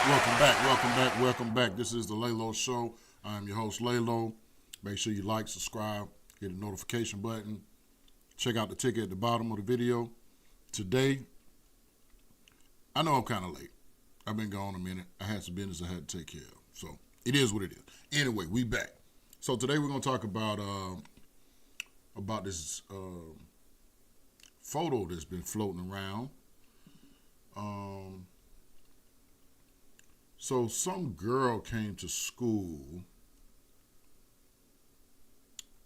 welcome back. This is the Laylo Show. I'm your host, Laylo. Make sure you like, subscribe, hit the notification button. Check out the ticket at the bottom of the video. Today, I know I'm kind of late. I've been gone a minute. I had some business I had to take care of. So, it is what it is. Anyway, we back. So, today we're going to talk about this photo that's been floating around. So some girl came to school.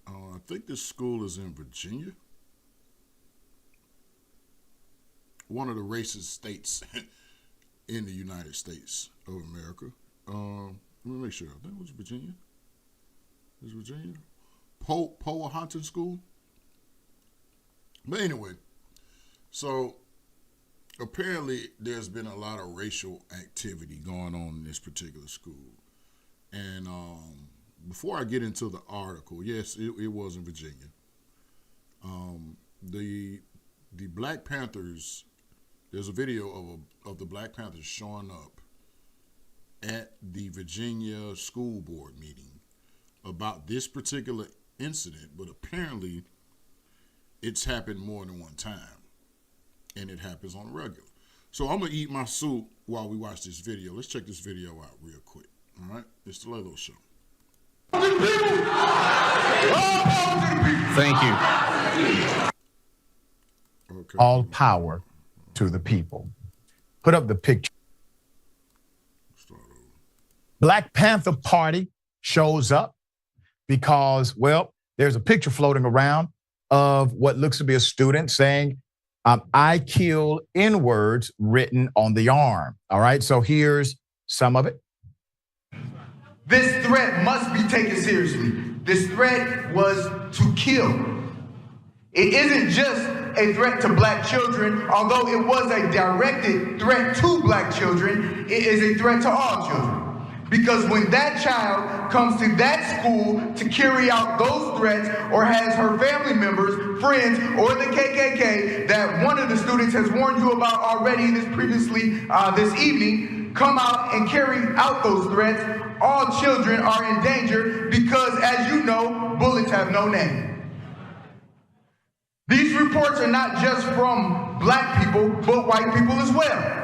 I think this school is in Virginia. One of the racist states in the United States of America. Let me make sure. I think it was Virginia. Is Virginia? Powhatan School? But anyway, so apparently there's been a lot of racial activity going on in this particular school. And before I get into the article, yes, it was in Virginia. The Black Panthers, there's a video of the Black Panthers showing up at the Virginia School Board meeting about this particular incident, but apparently it's happened more than one time. And it happens on a regular. So I'm going to eat my soup while we watch this video. Let's check this video out real quick. All right? It's the Laylo Show. Thank you. Okay. All power to the people. Put up the picture. Start over. Black Panther Party shows up because, well, there's a picture floating around of what looks to be a student saying, I kill N-words written on the arm. All right, so here's some of it. This threat must be taken seriously. This threat was to kill. It isn't just a threat to black children, although it was a directed threat to black children, it is a threat to all children. Because when that child comes to that school to carry out those threats or has her family members, friends, or the KKK that one of the students has warned you about already this evening, come out and carry out those threats, all children are in danger because, as you know, bullets have no name. These reports are not just from black people, but white people as well.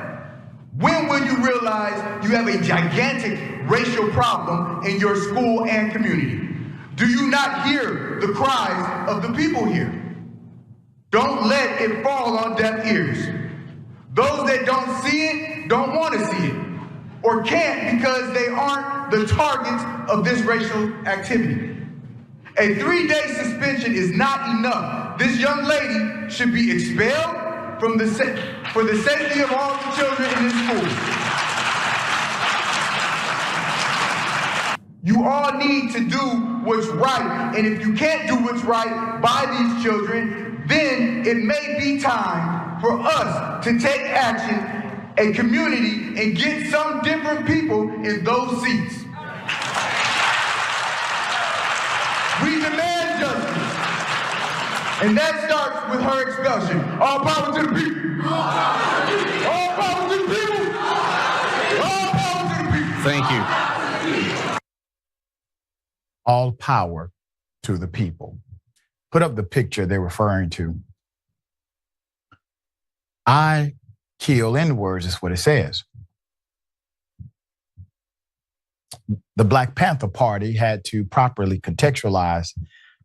When will you realize you have a gigantic racial problem in your school and community? Do you not hear the cries of the people here? Don't let it fall on deaf ears. Those that don't see it don't want to see it, or can't because they aren't the targets of this racial activity. A 3-day suspension is not enough. This young lady should be expelled for the safety of all the children in this school. You all need to do what's right, and if you can't do what's right by these children, then it may be time for us to take action, a community, and get some different people in those seats. We demand justice. And that starts with her expulsion. All power to the people. All power to the people. All power to the people. Thank you. All power to the people. Put up the picture they're referring to. I kill N-words is what it says. The Black Panther Party had to properly contextualize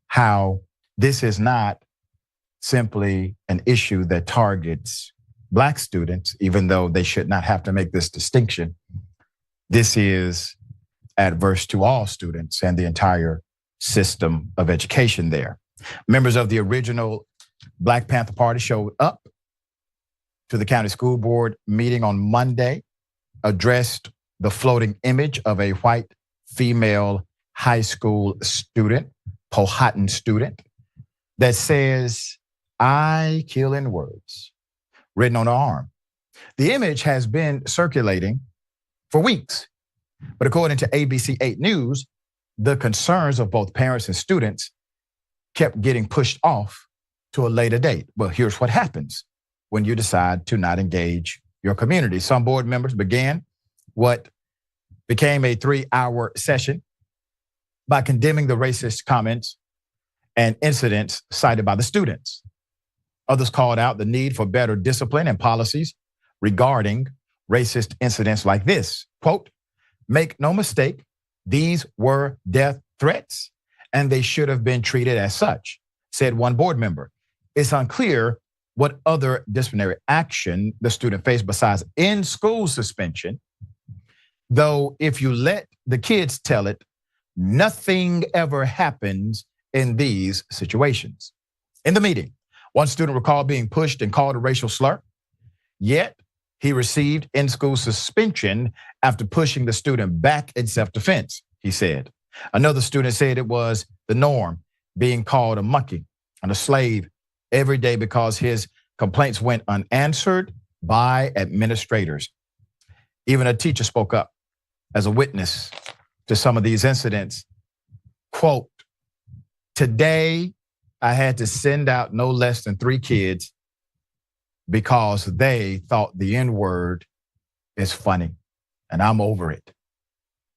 how this is not simply an issue that targets black students, even though they should not have to make this distinction. This is adverse to all students and the entire system of education there. Members of the original Black Panther Party showed up to the county school board meeting on Monday, addressed the floating image of a white female high school student, Powhatan student, that says, I kill N-words, written on her arm. The image has been circulating for weeks, but according to ABC 8 News, the concerns of both parents and students kept getting pushed off to a later date. Well, here's what happens when you decide to not engage your community. Some board members began what became a 3-hour session by condemning the racist comments and incidents cited by the students. Others called out the need for better discipline and policies regarding racist incidents like this. Quote, make no mistake, these were death threats and they should have been treated as such, said one board member. It's unclear what other disciplinary action the student faced besides in-school suspension, though if you let the kids tell it, nothing ever happens in these situations. In the meeting, one student recalled being pushed and called a racial slur, yet he received in-school suspension after pushing the student back in self-defense, he said. Another student said it was the norm, being called a monkey and a slave every day because his complaints went unanswered by administrators. Even a teacher spoke up as a witness to some of these incidents. Quote, today I had to send out no less than 3 kids because they thought the N-word is funny and I'm over it.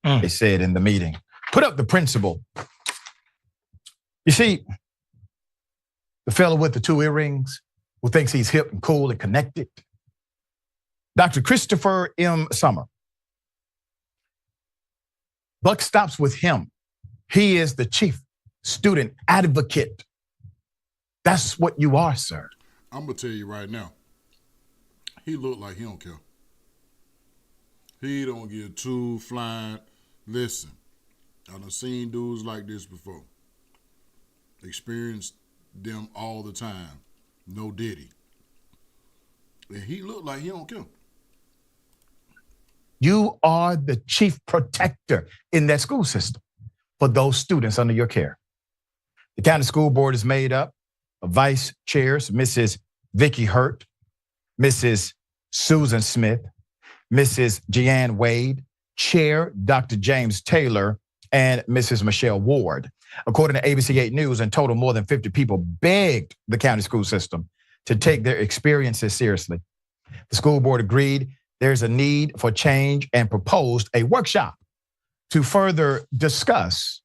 They said in the meeting. Put up the principal. You see, the fellow with the 2 earrings who thinks he's hip and cool and connected, Dr. Christopher M. Summer. Buck stops with him. He is the chief student advocate. That's what you are, sir. I'm going to tell you right now, he looked like he don't care. He don't give 2 flying. Listen, I done seen dudes like this before. Experienced them all the time. No diddy. And he looked like he don't care. You are the chief protector in that school system for those students under your care. The county school board is made up of vice chairs, Mrs. Vicki Hurt, Mrs. Susan Smith, Mrs. Jeanne Wade, Chair Dr. James Taylor, and Mrs. Michelle Ward. According to ABC 8 News, in total, more than 50 people begged the county school system to take their experiences seriously. The school board agreed there's a need for change and proposed a workshop to further discuss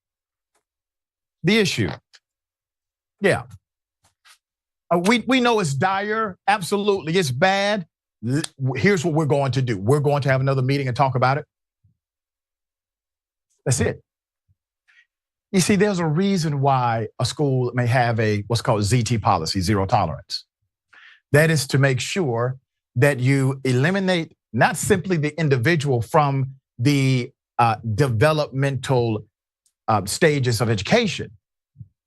the issue. Yeah. We know it's dire. Absolutely, it's bad. Here's what we're going to do. We're going to have another meeting and talk about it. That's it. You see, there's a reason why a school may have a what's called ZT policy, zero tolerance. That is to make sure that you eliminate not simply the individual from the developmental stages of education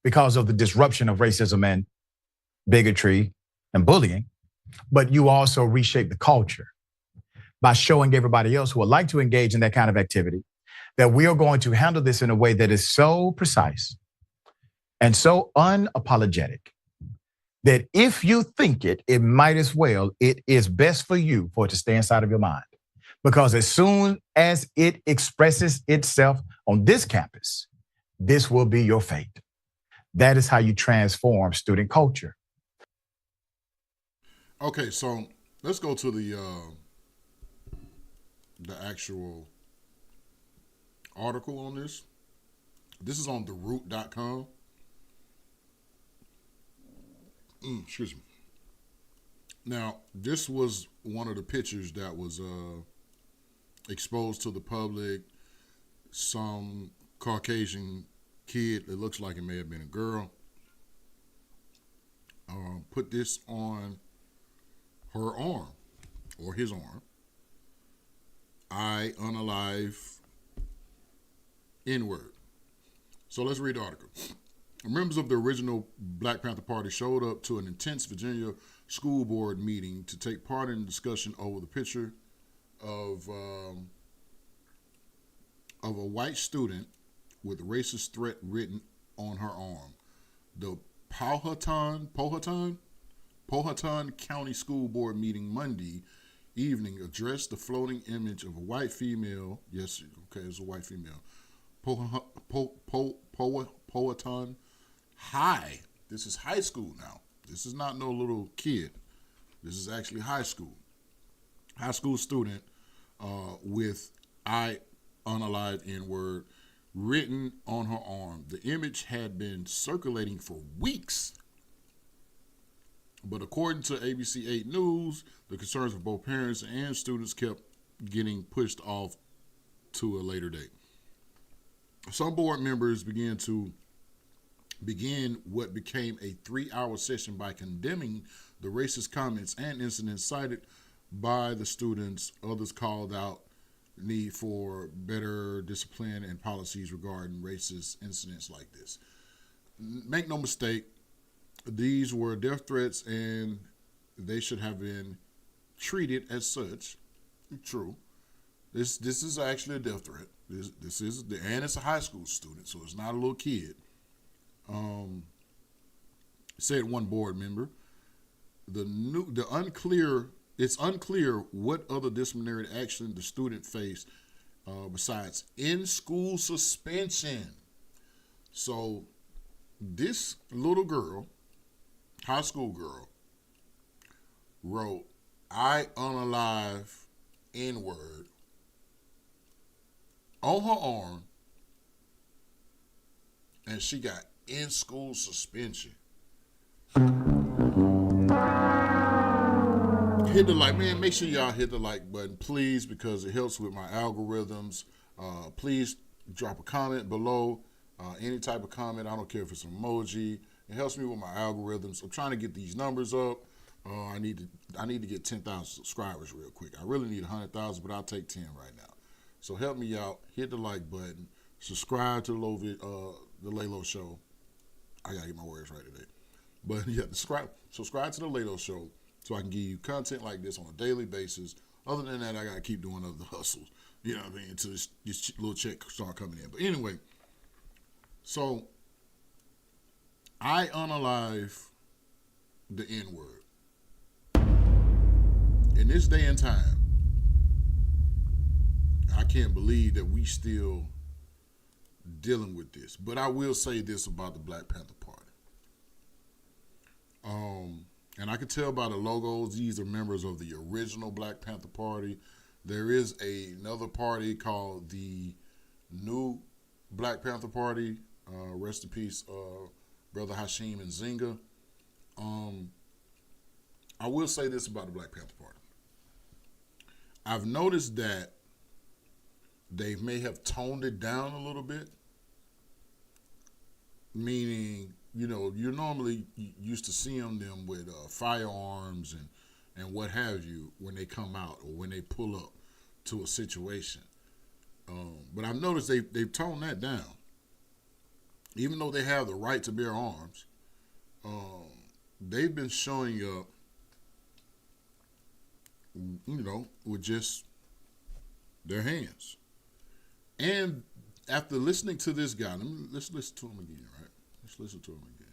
because of the disruption of racism and bigotry and bullying, but you also reshape the culture by showing everybody else who would like to engage in that kind of activity that we are going to handle this in a way that is so precise and so unapologetic that if you think it might as well, it is best for you for it to stay inside of your mind. Because as soon as it expresses itself on this campus, this will be your fate. That is how you transform student culture. Okay, so let's go to the actual article on this. This is on theroot.com. Excuse me. Now, this was one of the pictures that was exposed to the public. Some Caucasian kid, it looks like it may have been a girl, put this on her arm or his arm. I unalive N-word. So let's read the article. Members of the original Black Panther Party showed up to an intense Virginia school board meeting to take part in a discussion over the picture of a white student with racist threat written on her arm. The Powhatan County School Board meeting Monday evening addressed the floating image of a white female. Yes, okay, it's a white female. Powhatan High. This is high school now. This is not no little kid. This is actually high school. High school student with I unalived N-word written on her arm. The image had been circulating for weeks. But according to ABC 8 News, the concerns of both parents and students kept getting pushed off to a later date. Some board members began what became a 3-hour session by condemning the racist comments and incidents cited by the students. Others called out the need for better discipline and policies regarding racist incidents like this. Make no mistake, these were death threats and they should have been treated as such. True. This is actually a death threat. This is, and it's a high school student, so it's not a little kid. Said one board member, it's unclear what other disciplinary action the student faced besides in-school suspension. So this little girl, high school girl, wrote, I unalive N-word on her arm, and she got in-school suspension. Hit the like, man, make sure y'all hit the like button, please, because it helps with my algorithms. Please drop a comment below, any type of comment. I don't care if it's an emoji. It helps me with my algorithms. I'm trying to get these numbers up. I need to get 10,000 subscribers real quick. I really need 100,000, but I'll take 10 right now. So help me out. Hit the like button. Subscribe to the Laylo Show. I gotta get my words right today. But yeah, subscribe to the Laylo Show so I can give you content like this on a daily basis. Other than that, I gotta keep doing other hustles. You know what I mean? Until this little check start coming in. But anyway, so I unalive the N-word. In this day and time, I can't believe that we still dealing with this. But I will say this about the Black Panther Party. And I can tell by the logos, these are members of the original Black Panther Party. There is another party called the New Black Panther Party. Rest in peace, Brother Hashim and Zinga. I will say this about the Black Panther Party. I've noticed that they may have toned it down a little bit, meaning, you know, you're normally used to seeing them with firearms and what have you when they come out or when they pull up to a situation. But I've noticed they've toned that down. Even though they have the right to bear arms, they've been showing up, you know, with just their hands. And after listening to this guy, let's listen to him again, right? Let's listen to him again.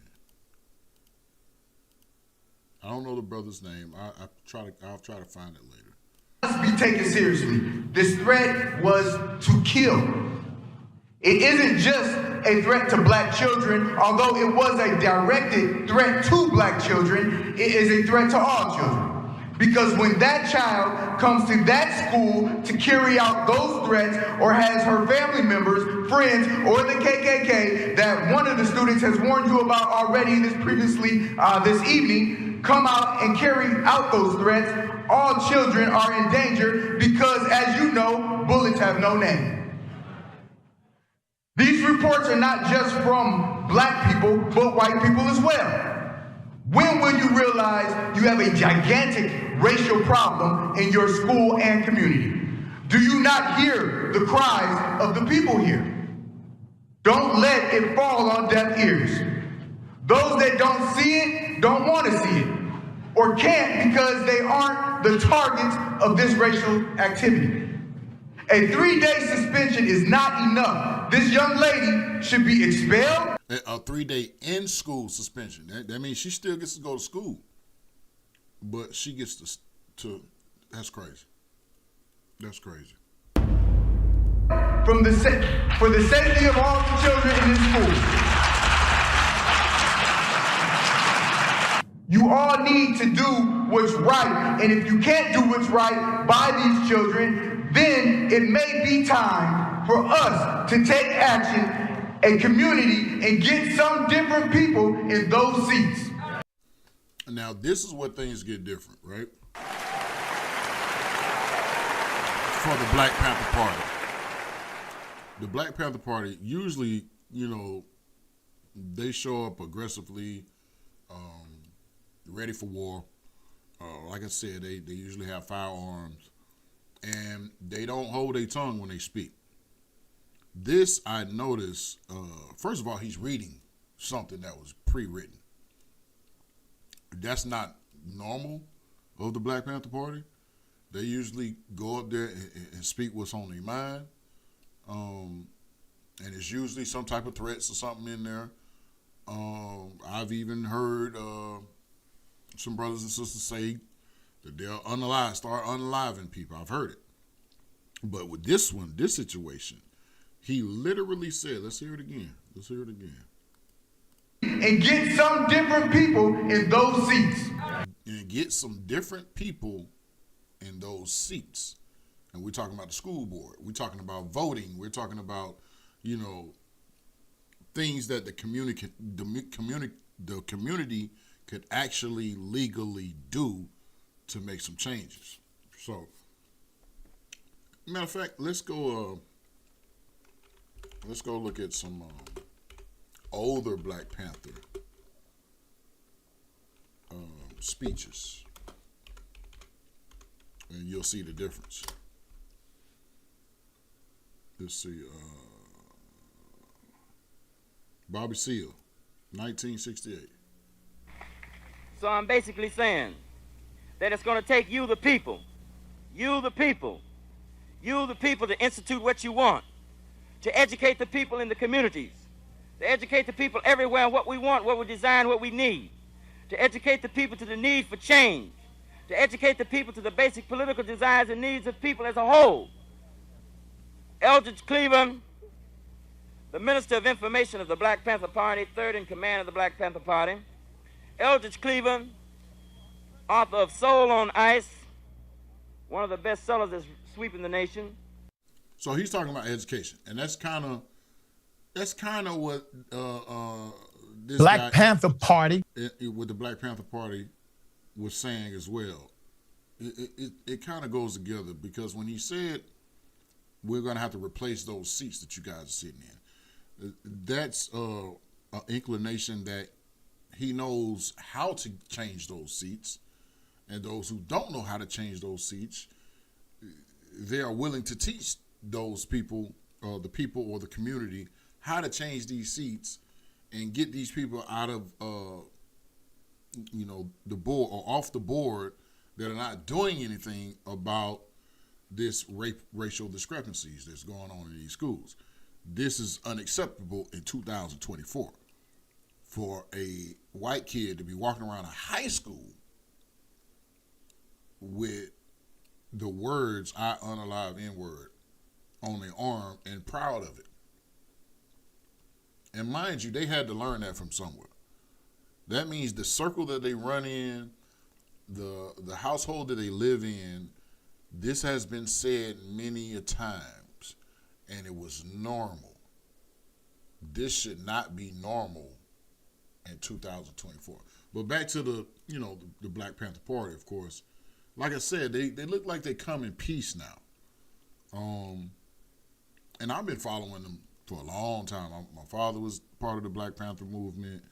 I don't know the brother's name. I'll try to find it later. Must be taken seriously. This threat was to kill. It isn't just a threat to black children, although it was a directed threat to black children. It is a threat to all children. Because when that child comes to that school to carry out those threats or has her family members, friends, or the KKK that one of the students has warned you about already this evening, come out and carry out those threats, all children are in danger because, as you know, bullets have no name. These reports are not just from black people, but white people as well. When will you realize you have a gigantic racial problem in your school and community? Do you not hear the cries of the people here? Don't let it fall on deaf ears. Those that don't see it don't want to see it, or can't because they aren't the targets of this racial activity. A 3-day suspension is not enough. This young lady should be expelled. A 3-day in-school suspension. That means she still gets to go to school, but she gets to that's crazy. That's crazy. For the safety of all the children in this school. You all need to do what's right, and if you can't do what's right by these children, then it may be time for us to take action, a community, and get some different people in those seats. Now, this is where things get different, right? For the Black Panther Party. The Black Panther Party, usually, they show up aggressively, ready for war. Like I said, they usually have firearms, and they don't hold their tongue when they speak. This, I noticed, first of all, he's reading something that was pre-written. That's not normal of the Black Panther Party. They usually go up there and speak what's on their mind. And it's usually some type of threats or something in there. I've even heard some brothers and sisters say that they'll start unaliving people. I've heard it. But with this situation, he literally said, let's hear it again. And get some different people in those seats. And get some different people in those seats. And we're talking about the school board. We're talking about voting. We're talking about, things that the community could actually legally do to make some changes. So, matter of fact, let's go look at some older Black Panther speeches, and you'll see the difference. Let's see, Bobby Seale, 1968. So I'm basically saying that it's going to take you the people to institute what you want, to educate the people in the communities, to educate the people everywhere on what we want, what we design, what we need, to educate the people to the need for change, to educate the people to the basic political desires and needs of people as a whole. Eldridge Cleaver, the Minister of Information of the Black Panther Party, third in command of the Black Panther Party. Eldridge Cleaver, author of Soul on Ice, one of the best sellers that's sweeping the nation. So he's talking about education, and that's kind of what this Black Panther Party with the Black Panther Party was saying as well. It kind of goes together, because when he said we're going to have to replace those seats that you guys are sitting in, that's an inclination that he knows how to change those seats, and those who don't know how to change those seats, they are willing to teach those people, the people or the community, how to change these seats and get these people out of, the board or off the board that are not doing anything about this racial discrepancies that's going on in these schools. This is unacceptable in 2024 for a white kid to be walking around a high school with the words "I unalive N-word" on their arm and proud of it. And mind you, they had to learn that from somewhere. That means the circle that they run in, the household that they live in, this has been said many a times, and it was normal. This should not be normal in 2024. But back to the Black Panther Party, of course. Like I said, they look like they come in peace now. And I've been following them for a long time. My father was part of the Black Panther movement.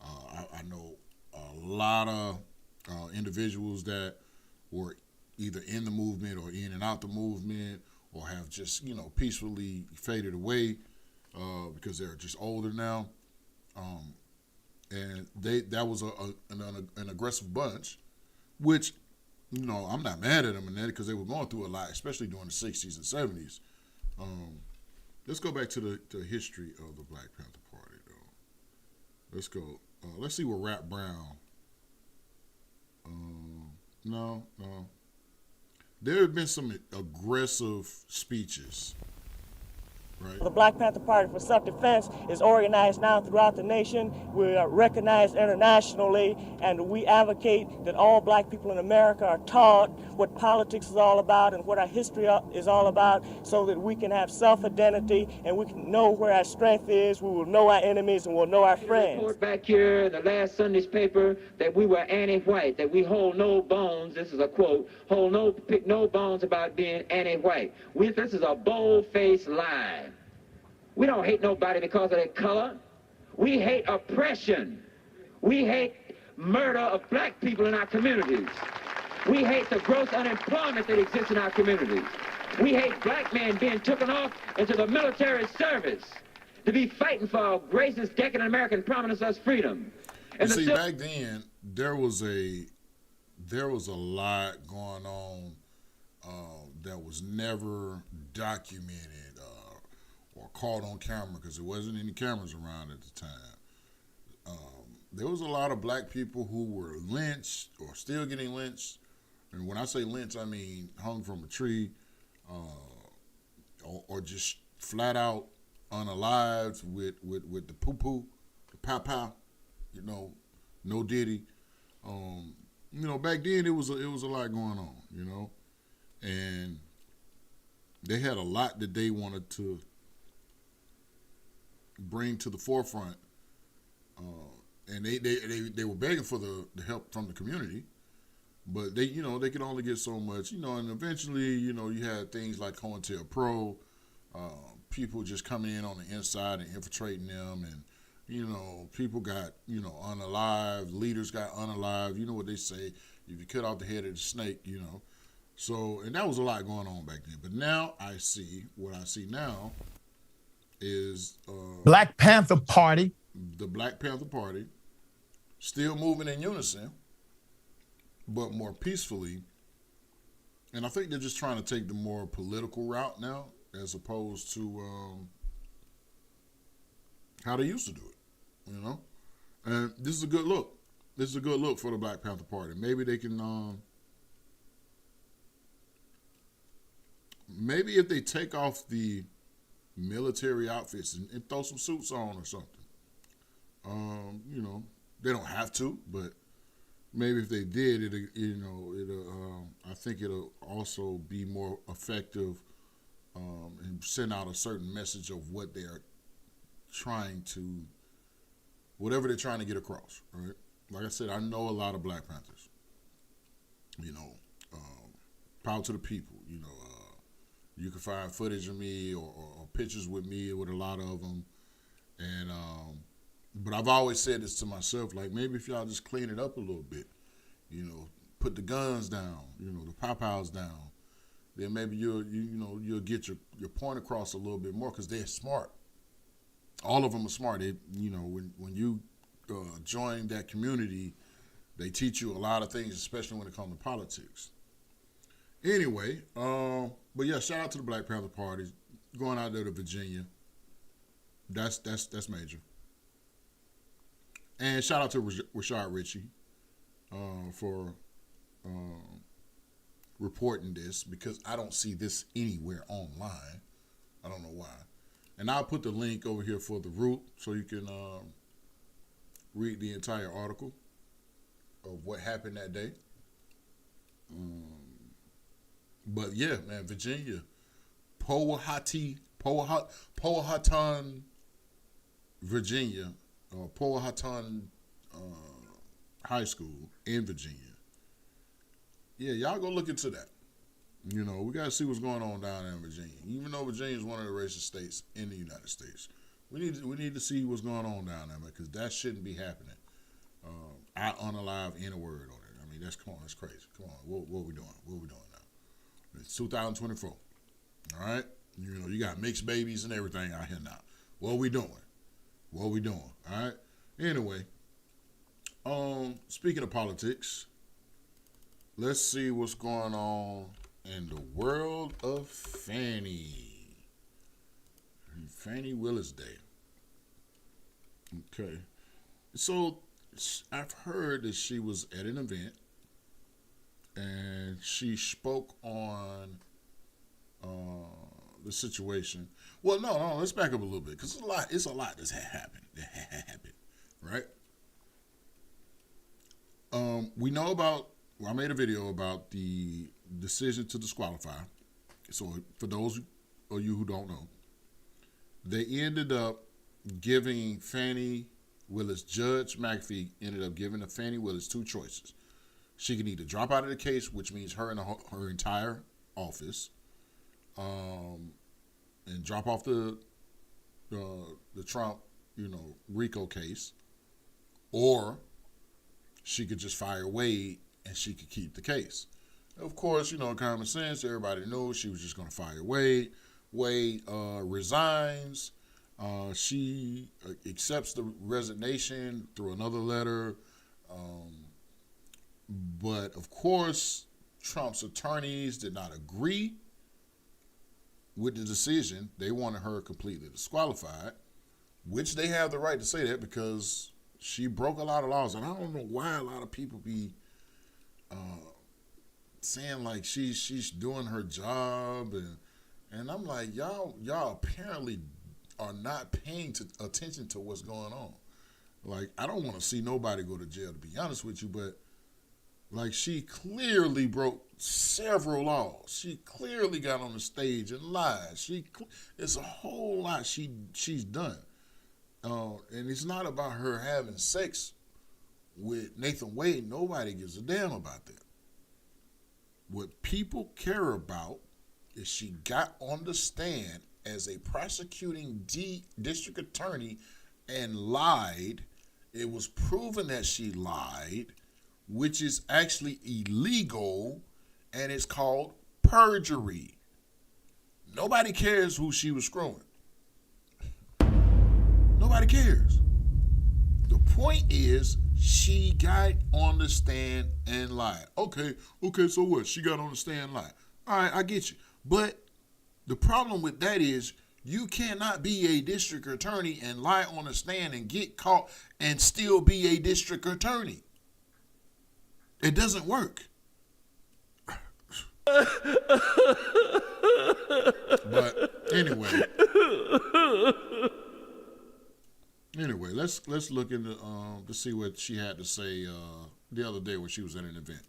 I know a lot of individuals that were either in the movement or in and out the movement, or have just peacefully faded away because they're just older now. And that was an aggressive bunch, which I'm not mad at them in that, because they were going through a lot, especially during the 60s and 70s. Let's go back to the history of the Black Panther Party, though. Let's go. Let's see what Rap Brown. No. There have been some aggressive speeches right? The Black Panther Party for Self-Defense is organized now throughout the nation. We are recognized internationally, and we advocate that all black people in America are taught what politics is all about and what our history is all about, so that we can have self-identity and we can know where our strength is. We will know our enemies and we'll know our friends. Report back here in the last Sunday's paper that we were anti-white, that we hold no bones, this is a quote, pick no bones about being anti-white. This is a bold-faced lie. We don't hate nobody because of their color. We hate oppression. We hate murder of black people in our communities. We hate the gross unemployment that exists in our communities. We hate black men being taken off into the military service to be fighting for our racist, decadent American promise us freedom. And see, back then there was a lot going on that was never documented or caught on camera because there wasn't any cameras around at the time. There was a lot of black people who were lynched or still getting lynched. And when I say lynched, I mean hung from a tree or just flat out unalived with the poo-poo, the pow-pow, no diddy. Back then it was a lot going on, and they had a lot that they wanted to bring to the forefront, and they were begging for the help from the community, but they could only get so much, and eventually, you had things like COINTELPRO, people just coming in on the inside and infiltrating them, and people got unalive, leaders got unalive. You know what they say, if you cut off the head of the snake, so, and that was a lot going on back then. But now what I see now is Black Panther Party. The Black Panther Party still moving in unison, but more peacefully. And I think they're just trying to take the more political route now, as opposed to how they used to do it, And this is a good look. This is a good look for the Black Panther Party. Maybe they can, maybe if they take off the military outfits and throw some suits on or something. They don't have to, but maybe if they did, I think it'll also be more effective and send out a certain message of what they're whatever they're trying to get across, right? Like I said, I know a lot of Black Panthers. Power to the people, you can find footage of me or pictures with me with a lot of them. And, but I've always said this to myself, like maybe if y'all just clean it up a little bit, put the guns down, the pow-pows down, then maybe you'll get your point across a little bit more because they're smart. All of them are smart. They, when you join that community, they teach you a lot of things, especially when it comes to politics. Anyway, but yeah, shout out to the Black Panther Party going out there to Virginia. That's major. And shout out to Rashad Richey for reporting this, because I don't see this anywhere online. I don't know why. And I'll put the link over here for The Root so you can read the entire article of what happened that day. But yeah, man, Virginia, Powhatan, Virginia, Powhatan High School in Virginia. Yeah, y'all go look into that. We got to see what's going on down there in Virginia. Even though Virginia is one of the racist states in the United States, we need to see what's going on down there, because that shouldn't be happening. I unalive any word on it. I mean, that's crazy. Come on, what we doing? What we doing now? It's 2024. All right, you got mixed babies and everything out here now. What we doing? All right. Anyway, speaking of politics, let's see what's going on in the world of Fannie Willis Day. Okay. So I've heard that she was at an event and she spoke on the situation. Well, no, let's back up a little bit because it's a lot that's happened. Right? We know about. Well, I made a video about the decision to disqualify. So for those of you who don't know, they ended up giving Fannie Willis, Judge McAfee ended up giving Fannie Willis two choices. She can either drop out of the case, which means her and her entire office, and drop off the Trump, RICO case, or she could just fire Wade and she could keep the case. Of course, common sense, everybody knew she was just going to fire Wade. Wade resigns. She accepts the resignation through another letter. But, of course, Trump's attorneys did not agree with the decision. They wanted her completely disqualified, which they have the right to say that because she broke a lot of laws. And I don't know why a lot of people be saying like she's doing her job. And I'm like, y'all apparently are not paying attention to what's going on. Like, I don't want to see nobody go to jail, to be honest with you, but like, she clearly broke several laws. She clearly got on the stage and lied. It's a whole lot she's done. And it's not about her having sex with Nathan Wade. Nobody gives a damn about that. What people care about is she got on the stand as a prosecuting district attorney and lied. It was proven that she lied, which is actually illegal, and it's called perjury. Nobody cares who she was screwing. Nobody cares. The point is, she got on the stand and lied. Okay, so what? She got on the stand and lied. All right, I get you. But the problem with that is you cannot be a district attorney and lie on the stand and get caught and still be a district attorney. It doesn't work. But anyway, let's look into to see what she had to say the other day when she was at an event.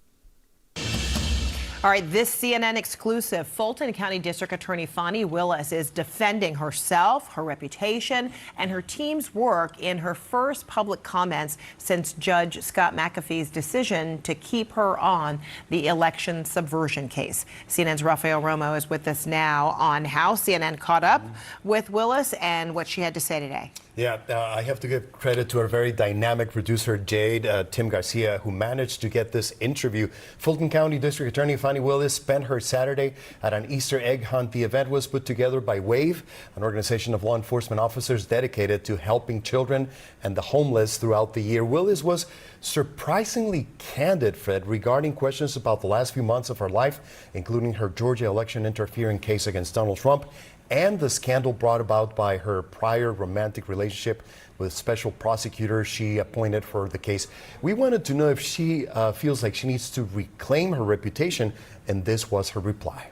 All right, this CNN exclusive. Fulton County District Attorney Fani Willis is defending herself, her reputation, and her team's work in her first public comments since Judge Scott McAfee's decision to keep her on the election subversion case. CNN's Rafael Romo is with us now on how CNN caught up with Willis and what she had to say today. Yeah, I have to give credit to our very dynamic producer, Jade, Tim Garcia, who managed to get this interview. Fulton County District Attorney Fani Willis spent her Saturday at an Easter egg hunt. The event was put together by WAVE, an organization of law enforcement officers dedicated to helping children and the homeless throughout the year. Willis was surprisingly candid, Fred, regarding questions about the last few months of her life, including her Georgia election interfering case against Donald Trump and the scandal brought about by her prior romantic relationship with special prosecutor she appointed for the case. We wanted to know if she feels like she needs to reclaim her reputation, and this was her reply.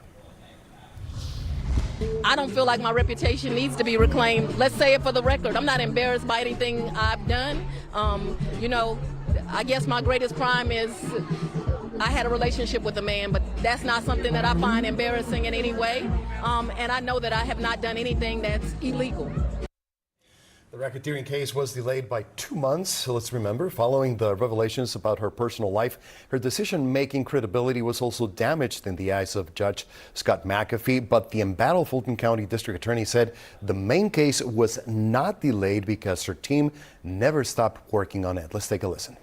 I don't feel like my reputation needs to be reclaimed. Let's say it for the record. I'm not embarrassed by anything I've done. I guess my greatest crime is I had a relationship with a man, but that's not something that I find embarrassing in any way. And I know that I have not done anything that's illegal. The racketeering case was delayed by 2 months. So let's remember, following the revelations about her personal life, her decision-making credibility was also damaged in the eyes of Judge Scott McAfee. But the embattled Fulton County District Attorney said the main case was not delayed because her team never stopped working on it. Let's take a listen.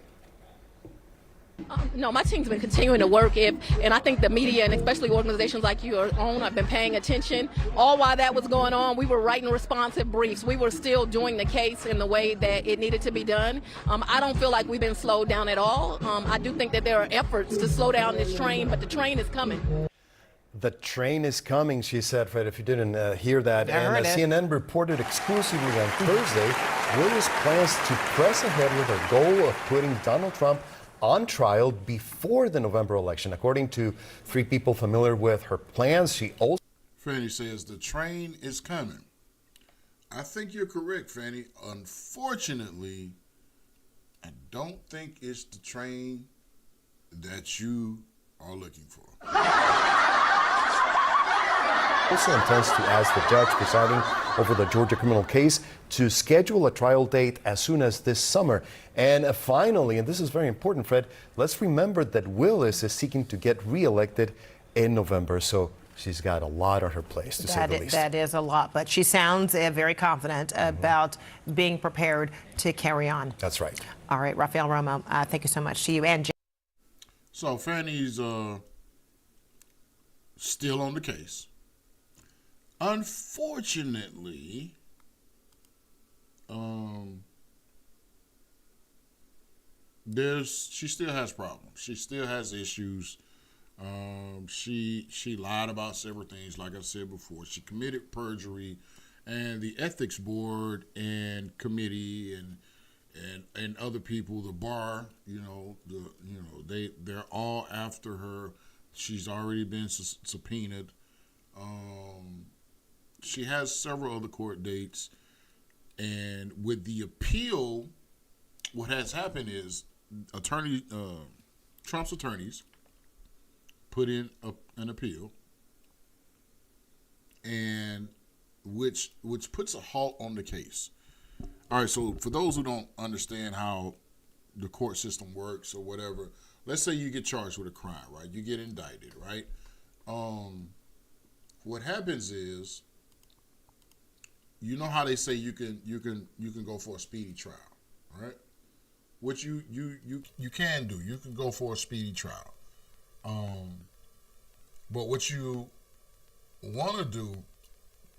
No, my team's been continuing to work, and I think the media and especially organizations like your own have been paying attention. All while that was going on, we were writing responsive briefs. We were still doing the case in the way that it needed to be done. I don't feel like we've been slowed down at all. I do think that there are efforts to slow down this train, but the train is coming. The train is coming, she said, Fred, if you didn't hear that. And CNN reported exclusively on Thursday, Willis plans to press ahead with her goal of putting Donald Trump on trial before the November election. According to 3 people familiar with her plans, she also... Fanny says the train is coming. I think you're correct, Fanny. Unfortunately, I don't think it's the train that you are looking for. Also intends to ask the judge presiding over the Georgia criminal case to schedule a trial date as soon as this summer. And finally, and this is very important, Fred, let's remember that Willis is seeking to get reelected in November. So she's got a lot on her plate, to say the least. That is a lot, but she sounds very confident about being prepared to carry on. That's right. All right, Rafael Romo, thank you so much to you and Jim. So Fanny's still on the case. Unfortunately, she still has problems. She still has issues. She lied about several things, like I said before. She committed perjury, and the ethics board and committee and other people, the bar, they're all after her. She's already been subpoenaed. She has several other court dates, and with the appeal, what has happened is Trump's attorneys put in an appeal, and which puts a halt on the case. All right, so for those who don't understand how the court system works or whatever, let's say you get charged with a crime, right? You get indicted, right? What happens is, you know how they say you can go for a speedy trial, right? Which you can do. You can go for a speedy trial. But what you want to do,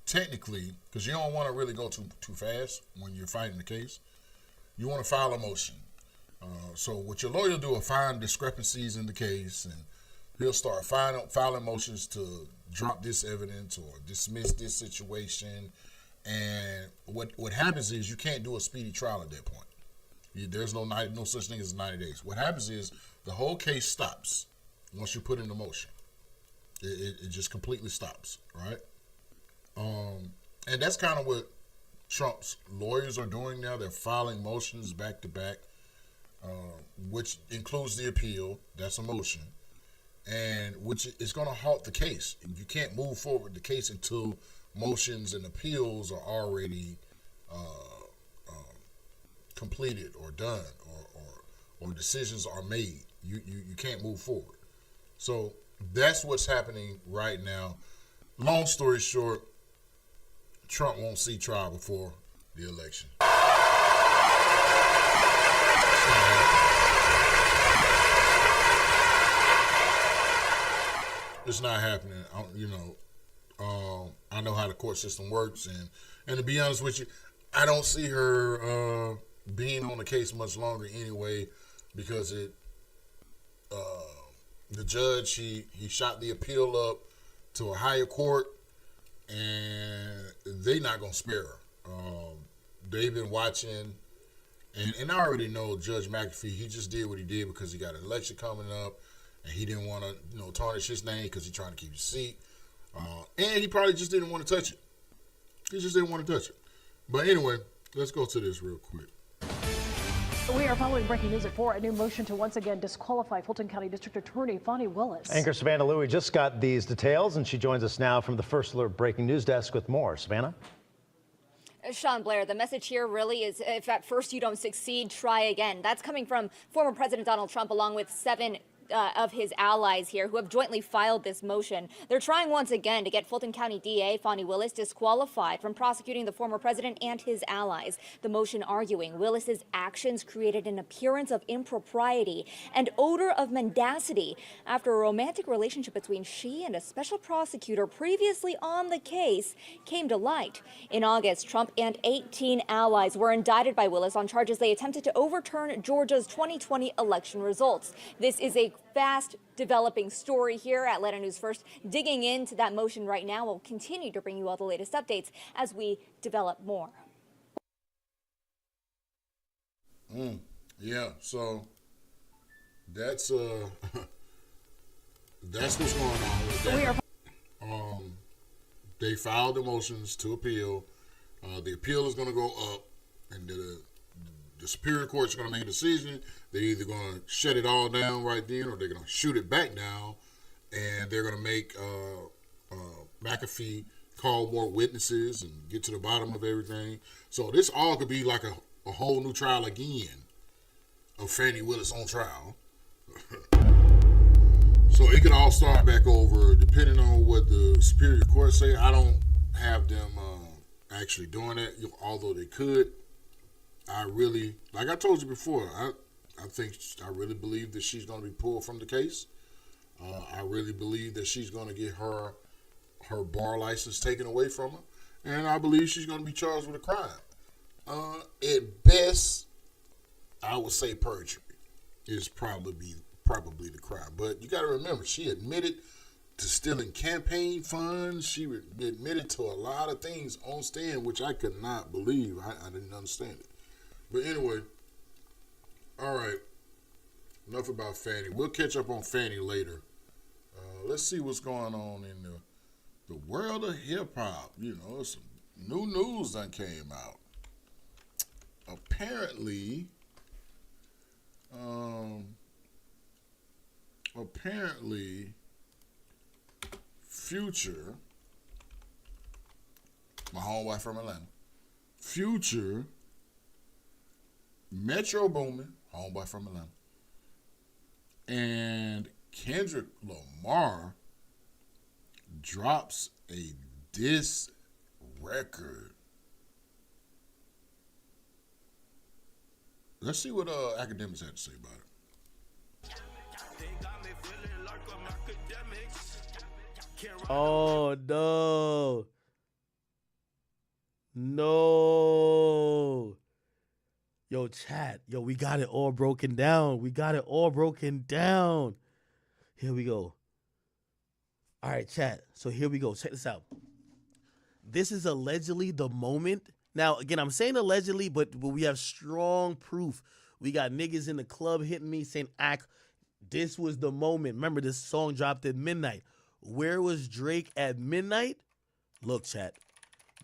technically, because you don't want to really go too fast when you're fighting the case, you want to file a motion. So what your lawyer will do is find discrepancies in the case, and he'll start filing motions to drop this evidence or dismiss this situation. And what happens is you can't do a speedy trial at that point. There's no such thing as 90 days. What happens is the whole case stops once you put in the motion. It just completely stops, right? And that's kind of what Trump's lawyers are doing now. They're filing motions back to back, which includes the appeal. That's a motion. And which is going to halt the case. You can't move forward the case until motions and appeals are already completed or done, or decisions are made. You can't move forward. So that's what's happening right now. Long story short, Trump won't see trial before the election. It's not happening. I know how the court system works, and to be honest with you, I don't see her being on the case much longer anyway, because the judge he shot the appeal up to a higher court, and they're not gonna spare her. They've been watching, and I already know Judge McAfee. He just did what he did because he got an election coming up, and he didn't want to tarnish his name because he's trying to keep his seat. And he probably just didn't want to touch it. He just didn't want to touch it. But anyway, let's go to this real quick. We are following breaking news at 4. A new motion to once again disqualify Fulton County District Attorney Fani Willis. Anchor Savannah Louie just got these details, and she joins us now from the First Alert Breaking News Desk with more. Savannah? Sean Blair, the message here really is, if at first you don't succeed, try again. That's coming from former President Donald Trump, along with 7 of his allies here who have jointly filed this motion. They're trying once again to get Fulton County DA Fani Willis disqualified from prosecuting the former president and his allies. The motion arguing Willis's actions created an appearance of impropriety and odor of mendacity after a romantic relationship between she and a special prosecutor previously on the case came to light. In August, Trump and 18 allies were indicted by Willis on charges they attempted to overturn Georgia's 2020 election results. This is a fast developing story here at Atlanta News First. Digging into that motion right now. We'll continue to bring you all the latest updates as we develop more. Yeah, so that's what's going on with that. they filed the motions to appeal. The appeal is going to go up, and the Superior Court's going to make a decision. They're either going to shut it all down right then, or they're going to shoot it back down, and they're going to make McAfee call more witnesses and get to the bottom of everything. So this all could be like a whole new trial again of Fannie Willis on trial. So it could all start back over, depending on what the Superior Court say. I don't have them actually doing that, although they could. I really, like I told you before, I really believe that she's going to be pulled from the case. I really believe that she's going to get her bar license taken away from her, and I believe she's going to be charged with a crime. At best, I would say perjury is probably the crime. But you got to remember, she admitted to stealing campaign funds. She admitted to a lot of things on stand, which I could not believe. I didn't understand it. But anyway, all right. Enough about Fannie. We'll catch up on Fannie later. Let's see what's going on in the world of hip-hop. You know, some new news that came out. Apparently, Future, my homeboy from Atlanta, Future, Metro Boomin, homeboy from Atlanta, and Kendrick Lamar drops a diss record. Let's see what academics had to say about it. Oh no. Yo, chat. Yo, we got it all broken down. Here we go. All right, chat. So here we go. Check this out. This is allegedly the moment. Now, again, I'm saying allegedly, but we have strong proof. We got niggas in the club hitting me saying, this was the moment. Remember, this song dropped at midnight. Where was Drake at midnight? Look, chat.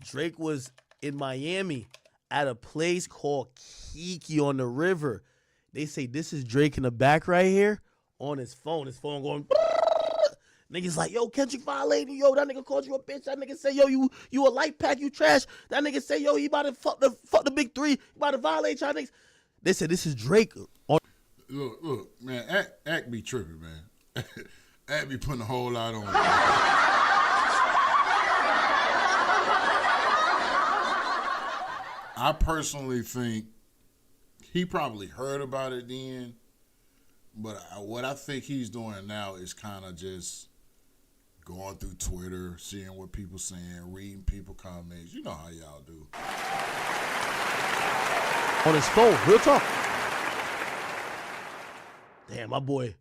Drake was in Miami at a place called Kiki on the river. They say this is Drake in the back right here on his phone. His phone going. Niggas like, yo, Kendrick violated. Yo, that nigga called you a bitch. That nigga say, yo, you a light pack, you trash. That nigga say, yo, he about to fuck the big three. He about to violate y'all niggas. They said this is Drake. Look, man, act be tripping, man. Act be putting a whole lot on. I personally think he probably heard about it then, but what I think he's doing now is kind of just going through Twitter, seeing what people saying, reading people comments. You know how y'all do. On his phone, real talk. Damn, my boy.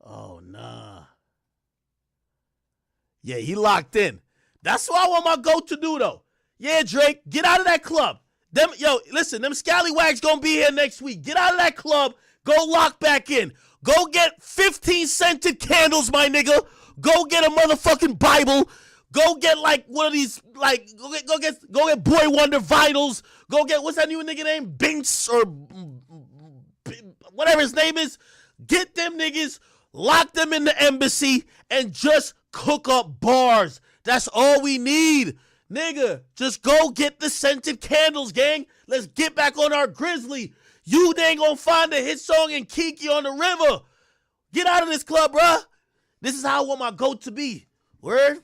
Oh, nah. Yeah, he locked in. That's what I want my GOAT to do, though. Yeah, Drake, get out of that club. Listen, them scallywags gonna be here next week. Get out of that club. Go lock back in. Go get 15 scented candles, my nigga. Go get a motherfucking Bible. Go get like one of these, like go get Boy Wonder vinyls. Go get, what's that new nigga name? Binks or whatever his name is. Get them niggas, lock them in the embassy, and just cook up bars. That's all we need. Nigga, just go get the scented candles, gang. Let's get back on our Grizzly. You ain't gonna find a hit song in Kiki on the river. Get out of this club, bruh. This is how I want my GOAT to be. Word?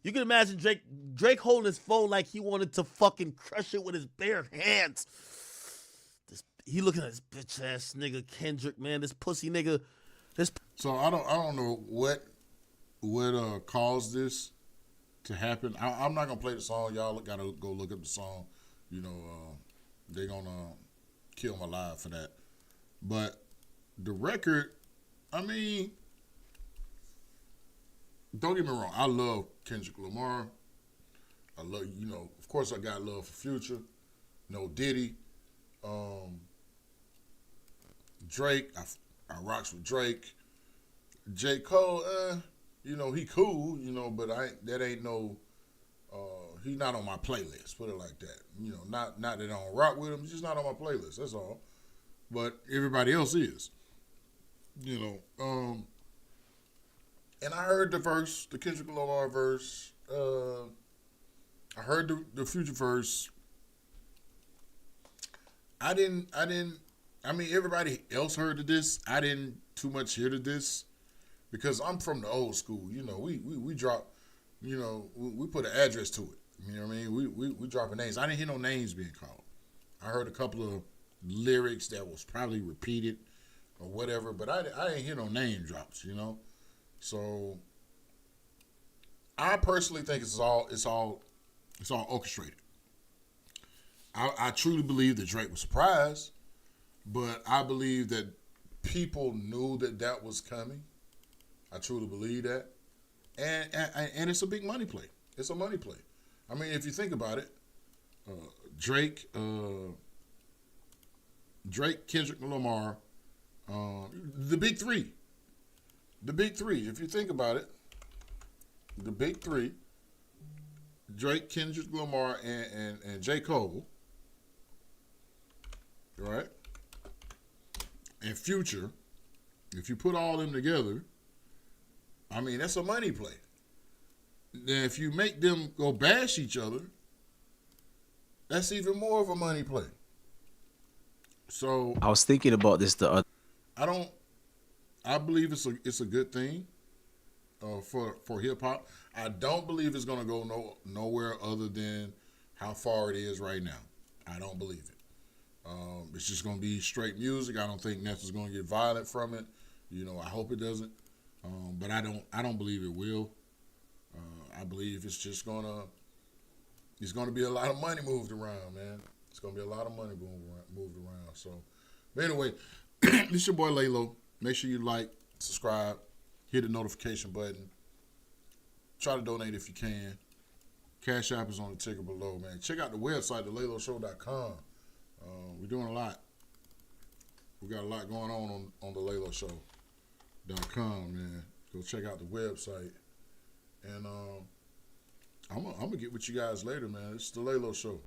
You can imagine Drake holding his phone like he wanted to fucking crush it with his bare hands. He looking at this bitch ass nigga Kendrick, man. This pussy nigga. So I don't know what caused this to happen. I'm not gonna play the song. Y'all gotta go look up the song. You know, they're gonna kill my live for that. But the record, I mean, don't get me wrong. I love Kendrick Lamar. I love, of course I got love for Future. No Diddy. Drake, I rocks with Drake. J. Cole, you know, he cool, you know, but that ain't no, he not on my playlist, put it like that. You know, not that I don't rock with him, he's just not on my playlist, that's all. But everybody else is, you know. And I heard the verse, the Kendrick Lamar verse, I heard the Future verse. I mean, everybody else heard the diss. I didn't too much hear the diss because I'm from the old school. You know, we drop, you know, we put an address to it. You know what I mean? We dropping names. I didn't hear no names being called. I heard a couple of lyrics that was probably repeated or whatever, but I didn't hear no name drops, you know? So I personally think it's all orchestrated. I truly believe that Drake was surprised, but I believe that people knew that was coming. I truly believe that, and it's a big money play. It's a money play. I mean, if you think about it, Drake, Kendrick Lamar, the big three. The big three. If you think about it, the big three: Drake, Kendrick Lamar, and J. Cole. Right? And Future, if you put all them together, I mean, that's a money play. Then if you make them go bash each other, that's even more of a money play. So I was thinking about this the other. I believe it's a good thing for hip hop. I don't believe it's gonna go nowhere other than how far it is right now. I don't believe it. It's just gonna be straight music. I don't think Ness is gonna get violent from it. You know, I hope it doesn't. But I don't believe it will. I believe it's just gonna be a lot of money moved around, man. It's gonna be a lot of money moved around. So, but anyway, this your boy Laylo. Make sure you like, subscribe, hit the notification button. Try to donate if you can. Cash App is on the ticker below, man. Check out the website, thelayloshow.com. We're doing a lot. We got a lot going on the layloshow.com, man. Go check out the website. And I'm gonna get with you guys later, man. It's the Laylo Show.